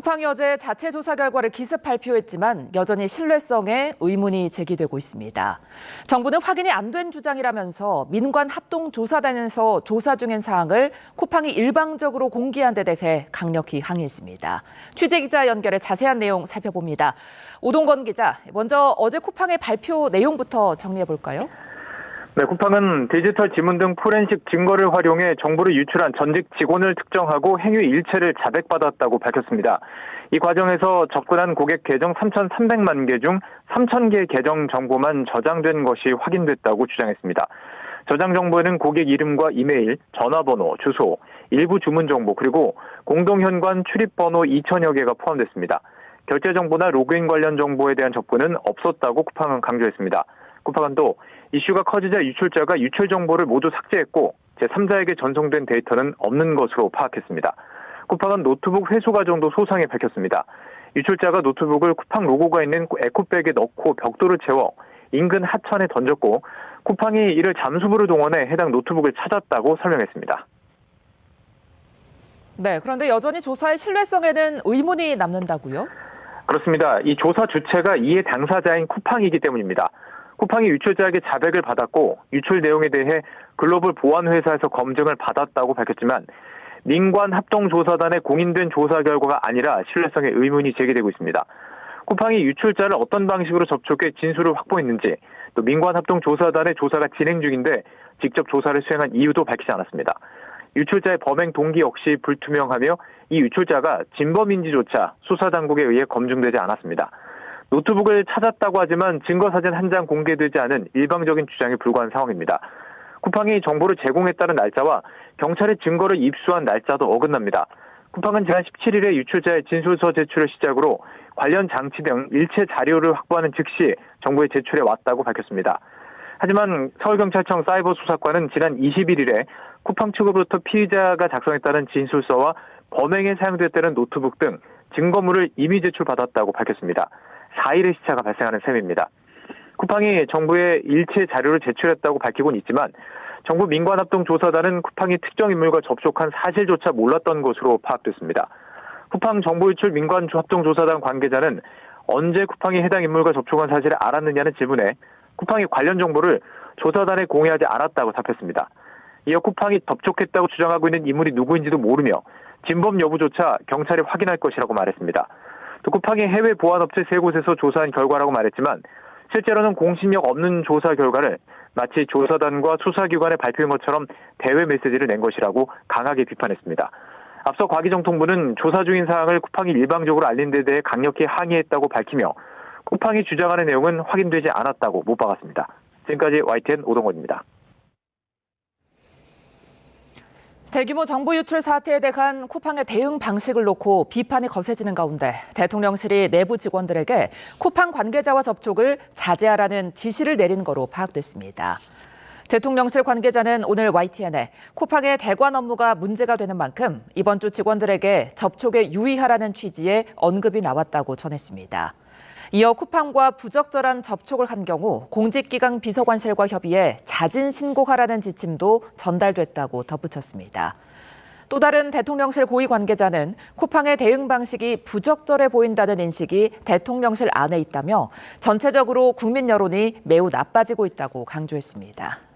쿠팡이 어제 자체 조사 결과를 기습 발표했지만 여전히 신뢰성에 의문이 제기되고 있습니다. 정부는 확인이 안 된 주장이라면서 민관합동조사단에서 조사 중인 사항을 쿠팡이 일방적으로 공개한 데 대해 강력히 항의했습니다. 취재기자 연결해 자세한 내용 살펴봅니다. 오동건 기자, 먼저 어제 쿠팡의 발표 내용부터 정리해 볼까요? 네, 쿠팡은 디지털 지문 등 포렌식 증거를 활용해 정보를 유출한 전직 직원을 특정하고 행위 일체를 자백받았다고 밝혔습니다. 이 과정에서 접근한 고객 계정 3,300만 개 중 3,000개 계정 정보만 저장된 것이 확인됐다고 주장했습니다. 저장 정보에는 고객 이름과 이메일, 전화번호, 주소, 일부 주문 정보, 그리고 공동현관 출입번호 2,000여 개가 포함됐습니다. 결제 정보나 로그인 관련 정보에 대한 접근은 없었다고 쿠팡은 강조했습니다. 쿠팡은 또 이슈가 커지자 유출자가 유출 정보를 모두 삭제했고 제3자에게 전송된 데이터는 없는 것으로 파악했습니다. 쿠팡은 노트북 회수 과정도 소상히 밝혔습니다. 유출자가 노트북을 쿠팡 로고가 있는 에코백에 넣고 벽돌을 채워 인근 하천에 던졌고 쿠팡이 이를 잠수부를 동원해 해당 노트북을 찾았다고 설명했습니다. 네, 그런데 여전히 조사의 신뢰성에는 의문이 남는다고요? 그렇습니다. 이 조사 주체가 이해 당사자인 쿠팡이기 때문입니다. 쿠팡이 유출자에게 자백을 받았고 유출 내용에 대해 글로벌 보안회사에서 검증을 받았다고 밝혔지만 민관합동조사단에 공인된 조사 결과가 아니라 신뢰성에 의문이 제기되고 있습니다. 쿠팡이 유출자를 어떤 방식으로 접촉해 진술을 확보했는지, 또 민관합동조사단의 조사가 진행 중인데 직접 조사를 수행한 이유도 밝히지 않았습니다. 유출자의 범행 동기 역시 불투명하며 이 유출자가 진범인지조차 수사당국에 의해 검증되지 않았습니다. 노트북을 찾았다고 하지만 증거사진 한 장 공개되지 않은 일방적인 주장에 불과한 상황입니다. 쿠팡이 정보를 제공했다는 날짜와 경찰에 증거를 입수한 날짜도 어긋납니다. 쿠팡은 지난 17일에 유출자의 진술서 제출을 시작으로 관련 장치 등 일체 자료를 확보하는 즉시 정부에 제출해 왔다고 밝혔습니다. 하지만 서울경찰청 사이버수사과는 지난 21일에 쿠팡 측으로부터 피의자가 작성했다는 진술서와 범행에 사용됐다는 노트북 등 증거물을 이미 제출받았다고 밝혔습니다. 4일의 시차가 발생하는 셈입니다. 쿠팡이 정부에 일체 자료를 제출했다고 밝히곤 있지만 정부 민관합동조사단은 쿠팡이 특정 인물과 접촉한 사실조차 몰랐던 것으로 파악됐습니다. 쿠팡 정보유출 민관합동조사단 관계자는 언제 쿠팡이 해당 인물과 접촉한 사실을 알았느냐는 질문에 쿠팡이 관련 정보를 조사단에 공유하지 않았다고 답했습니다. 이어 쿠팡이 접촉했다고 주장하고 있는 인물이 누구인지도 모르며 진범 여부조차 경찰이 확인할 것이라고 말했습니다. 또 쿠팡이 해외 보안업체 3곳에서 조사한 결과라고 말했지만 실제로는 공신력 없는 조사 결과를 마치 조사단과 수사기관의 발표인 것처럼 대외 메시지를 낸 것이라고 강하게 비판했습니다. 앞서 과기정통부는 조사 중인 사항을 쿠팡이 일방적으로 알린 데 대해 강력히 항의했다고 밝히며 쿠팡이 주장하는 내용은 확인되지 않았다고 못 박았습니다. 지금까지 YTN 오동건입니다. 대규모 정보 유출 사태에 대한 쿠팡의 대응 방식을 놓고 비판이 거세지는 가운데 대통령실이 내부 직원들에게 쿠팡 관계자와 접촉을 자제하라는 지시를 내린 거로 파악됐습니다. 대통령실 관계자는 오늘 YTN에 쿠팡의 대관 업무가 문제가 되는 만큼 이번 주 직원들에게 접촉에 유의하라는 취지의 언급이 나왔다고 전했습니다. 이어 쿠팡과 부적절한 접촉을 한 경우 공직기강 비서관실과 협의해 자진 신고하라는 지침도 전달됐다고 덧붙였습니다. 또 다른 대통령실 고위 관계자는 쿠팡의 대응 방식이 부적절해 보인다는 인식이 대통령실 안에 있다며 전체적으로 국민 여론이 매우 나빠지고 있다고 강조했습니다.